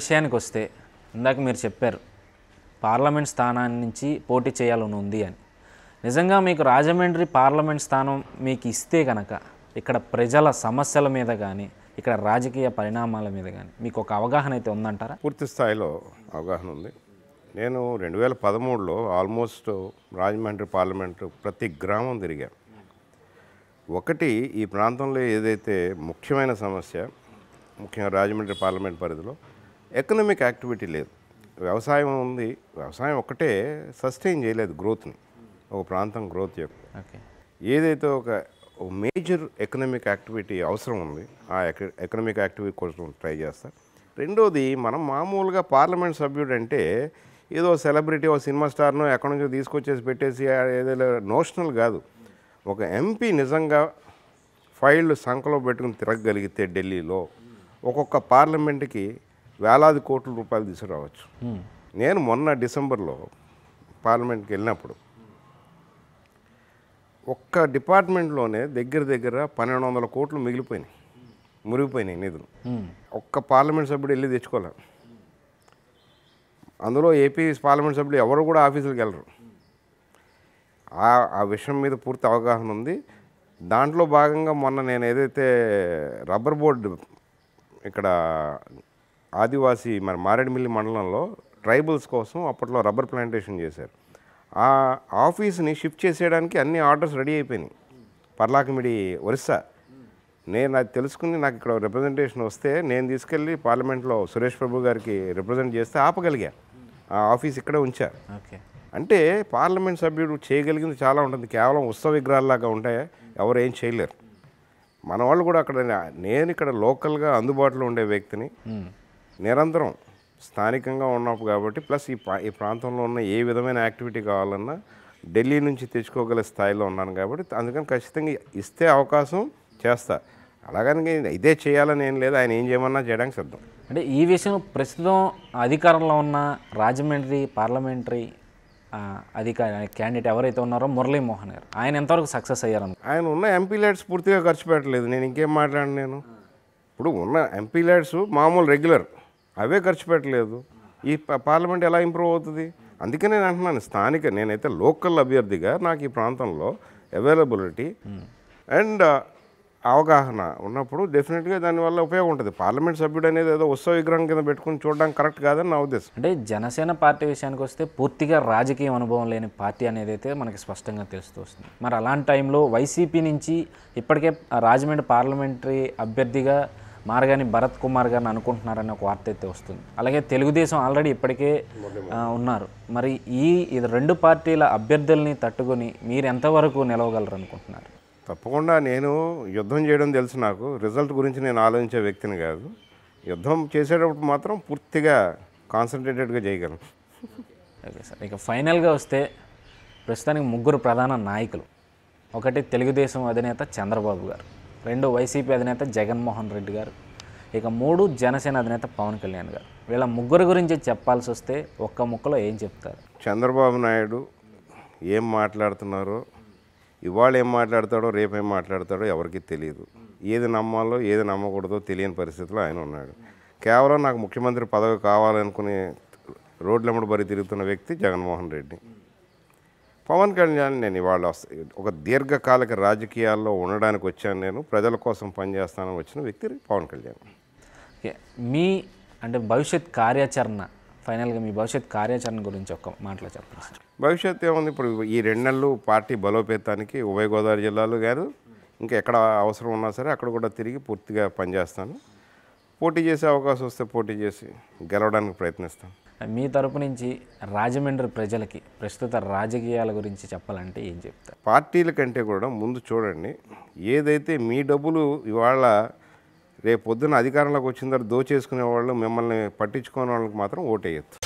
విషయానికొస్తే ఇందాక మీరు చెప్పారు పార్లమెంట్ స్థానాన్ని నుంచి పోటీ చేయాలని ఉంది అని. నిజంగా మీకు రాజమండ్రి పార్లమెంట్ స్థానం మీకు ఇస్తే కనుక ఇక్కడ ప్రజల సమస్యల మీద కానీ ఇక్కడ రాజకీయ పరిణామాల మీద కానీ మీకు ఒక అవగాహన అయితే ఉందంటారా? పూర్తి స్థాయిలో అవగాహన ఉంది. నేను 2013లో ఆల్మోస్ట్ రాజమండ్రి పార్లమెంటు ప్రతి గ్రామం తిరిగాను. ఒకటి, ఈ ప్రాంతంలో ఏదైతే ముఖ్యమైన సమస్య, ముఖ్యంగా రాజమండ్రి పార్లమెంట్ పరిధిలో ఎకనామిక్ యాక్టివిటీ లేదు. వ్యవసాయం ఉంది, వ్యవసాయం ఒక్కటే సస్టైన్ చేయలేదు గ్రోత్ని, ఒక ప్రాంతం గ్రోత్ యొక్క. ఏదైతే ఒక మేజర్ ఎకనామిక్ యాక్టివిటీ అవసరం ఉంది, ఆ ఎకనామిక్ యాక్టివిటీ కోసం ట్రై చేస్తారు. రెండోది, మనం మామూలుగా పార్లమెంట్ సభ్యుడు అంటే ఏదో సెలబ్రిటీ, ఓ సినిమా స్టార్ను ఎక్కడి నుంచో తీసుకొచ్చేసి పెట్టేసి ఏదో నోషనల్ కాదు. ఒక ఎంపీ నిజంగా ఫైళ్ళు సంఖలో పెట్టుకుని తిరగగలిగితే ఢిల్లీలో ఒక్కొక్క పార్లమెంట్కి వేలాది కోట్ల రూపాయలు తీసుకురావచ్చు. నేను మొన్న డిసెంబర్లో పార్లమెంట్కి వెళ్ళినప్పుడు ఒక్క డిపార్ట్మెంట్లోనే దగ్గర 1200 కోట్లు మిగిలిపోయినాయి, మురిగిపోయినాయి నిధులు. ఒక్క పార్లమెంట్ సభ్యుడు వెళ్ళి తెచ్చుకోలేరు. అందులో ఏపీ పార్లమెంట్ సభ్యులు ఎవరు కూడా ఆఫీసులకు వెళ్ళరు. ఆ విషయం మీద పూర్తి అవగాహన ఉంది. దాంట్లో భాగంగా మొన్న నేను ఏదైతే రబ్బర్ బోర్డు ఇక్కడ ఆదివాసీ మన మారేడుమిల్లి మండలంలో ట్రైబల్స్ కోసం అప్పట్లో రబ్బర్ ప్లాంటేషన్ చేశారు. ఆ ఆఫీస్ని షిఫ్ట్ చేసేయడానికి అన్ని ఆర్డర్స్ రెడీ అయిపోయినాయి. పర్లాకిమిడి ఒరిస్సా. నేను అది తెలుసుకుని నాకు ఇక్కడ రిప్రజెంటేషన్ వస్తే నేను తీసుకెళ్ళి పార్లమెంట్లో సురేష్ ప్రభు గారికి రిప్రజెంట్ చేస్తే ఆపగలిగా. ఆ ఆఫీస్ ఇక్కడే ఉంచారు. అంటే పార్లమెంట్ సభ్యుడు చేయగలిగింది చాలా ఉంటుంది. కేవలం ఉత్సవ విగ్రహాల్లాగా ఉంటాయా, ఎవరు ఏం చేయలేరు. మన వాళ్ళు కూడా అక్కడ, నేను ఇక్కడ లోకల్గా అందుబాటులో ఉండే వ్యక్తిని, నిరంతరం స్థానికంగా ఉన్నప్పుడు కాబట్టి, ప్లస్ ఈ ప్రాంతంలో ఉన్న ఏ విధమైన యాక్టివిటీ కావాలన్నా ఢిల్లీ నుంచి తెచ్చుకోగల స్థాయిలో ఉన్నాను కాబట్టి అందుకని ఖచ్చితంగా ఇస్తే అవకాశం చేస్తా. అలాగని ఇదే చేయాలని ఏం లేదు, ఆయన ఏం చేయమన్నా చేయడానికి సిద్ధం. అంటే ఈ విషయం ప్రస్తుతం అధికారంలో ఉన్న రాజమండ్రి పార్లమెంటరీ క్యాండిడేట్ ఎవరైతే ఉన్నారో మురళీమోహన్ గారు, ఆయన ఎంతవరకు సక్సెస్ అయ్యారు? ఆయన ఉన్న ఎంపీ ల్యాడ్స్ పూర్తిగా ఖర్చు పెట్టలేదు. నేను ఇంకేం మాట్లాడను. నేను ఇప్పుడు ఉన్న ఎంపీ ల్యాడ్స్ మామూలు రెగ్యులర్ అవే ఖర్చు పెట్టలేదు. ఈ పార్లమెంట్ ఎలా ఇంప్రూవ్ అవుతుంది? అందుకే నేను అంటున్నాను, స్థానిక, నేనైతే లోకల్ అభ్యర్థిగా నాకు ఈ ప్రాంతంలో అవైలబిలిటీ అండ్ అవగాహన ఉన్నప్పుడు డెఫినెట్గా దానివల్ల ఉపయోగం ఉంటుంది. పార్లమెంట్ సభ్యుడు అనేది ఏదో ఉత్సవ విగ్రహం కింద పెట్టుకుని చూడడానికి కరెక్ట్ కాదని నా ఉద్దేశం. అంటే జనసేన పార్టీ విషయానికి వస్తే పూర్తిగా రాజకీయ అనుభవం లేని పార్టీ అనేది అయితే మనకి స్పష్టంగా తెలుస్తూ వస్తుంది. మరి అలాంటి టైంలో వైసీపీ నుంచి ఇప్పటికే రాజమండ్రి పార్లమెంటరీ అభ్యర్థిగా మార్గాని భరత్ కుమార్ గారిని అనుకుంటున్నారని ఒక వార్త అయితే వస్తుంది. అలాగే తెలుగుదేశం ఆల్రెడీ ఇప్పటికే ఉన్నారు. మరి ఇది రెండు పార్టీల అభ్యర్థుల్ని తట్టుకొని మీరు ఎంతవరకు నిలవగలరు అనుకుంటున్నారు? తప్పకుండా నేను యుద్ధం చేయడం తెలుసు. నాకు రిజల్ట్ గురించి నేను ఆలోచించే వ్యక్తిని కాదు. యుద్ధం చేసేటప్పుడు మాత్రం పూర్తిగా కాన్సన్ట్రేటెడ్గా చేయగలను. ఓకే సార్, ఇక ఫైనల్గా వస్తే ప్రస్తుతానికి ముగ్గురు ప్రధాన నాయకులు. ఒకటి తెలుగుదేశం అధినేత చంద్రబాబు గారు, రెండు వైసీపీ అధినేత జగన్మోహన్ రెడ్డి గారు, ఇక మూడు జనసేన అధినేత పవన్ కళ్యాణ్ గారు. వీళ్ళ ముగ్గురు గురించి చెప్పాల్సి వస్తే ఒక్క ముక్కలో ఏం చెప్తారు? చంద్రబాబు నాయుడు ఏం మాట్లాడుతున్నారో, ఇవాళ ఏం మాట్లాడతాడో, రేపు ఏం మాట్లాడతాడో ఎవరికి తెలియదు. ఏది నమ్మాలో ఏది నమ్మకూడదో తెలియని పరిస్థితిలో ఆయన ఉన్నాడు. కేవలం నాకు ముఖ్యమంత్రి పదవి కావాలనుకుని రోడ్లెమ్మడి బరి తిరుగుతున్న వ్యక్తి జగన్మోహన్ రెడ్డి. పవన్ కళ్యాణ్, నేను ఇవాళ ఒక దీర్ఘకాలిక రాజకీయాల్లో ఉండడానికి వచ్చాను, నేను ప్రజల కోసం పనిచేస్తానని వచ్చిన వ్యక్తి పవన్ కళ్యాణ్. ఓకే, మీ అంటే భవిష్యత్ కార్యాచరణ, ఫైనల్గా మీ భవిష్యత్ కార్యాచరణ గురించి ఒక మాటలో చెప్పండి. భవిష్యత్తు ఏముంది? ఇప్పుడు ఈ 2 నెలలు పార్టీ బలోపేతానికి ఉభయ గోదావరి జిల్లాలో కాదు, ఇంకా ఎక్కడ అవసరం ఉన్నా సరే అక్కడ కూడా తిరిగి పూర్తిగా పనిచేస్తాను. పోటీ చేసే అవకాశం వస్తే పోటీ చేసి గెలవడానికి ప్రయత్నిస్తాను. మీ తరపు నుంచి రాజమండ్రి ప్రజలకి ప్రస్తుత రాజకీయాల గురించి చెప్పాలంటే ఏం చెప్తారు? పార్టీల కంటే కూడా ముందు చూడండి, ఏదైతే మీ డబ్బులు ఇవాళ రేపు పొద్దున్న అధికారంలోకి వచ్చిన తర్వాత దోచేసుకునే వాళ్ళు, మిమ్మల్ని పట్టించుకునే వాళ్ళకి మాత్రం ఓటేయచ్చు.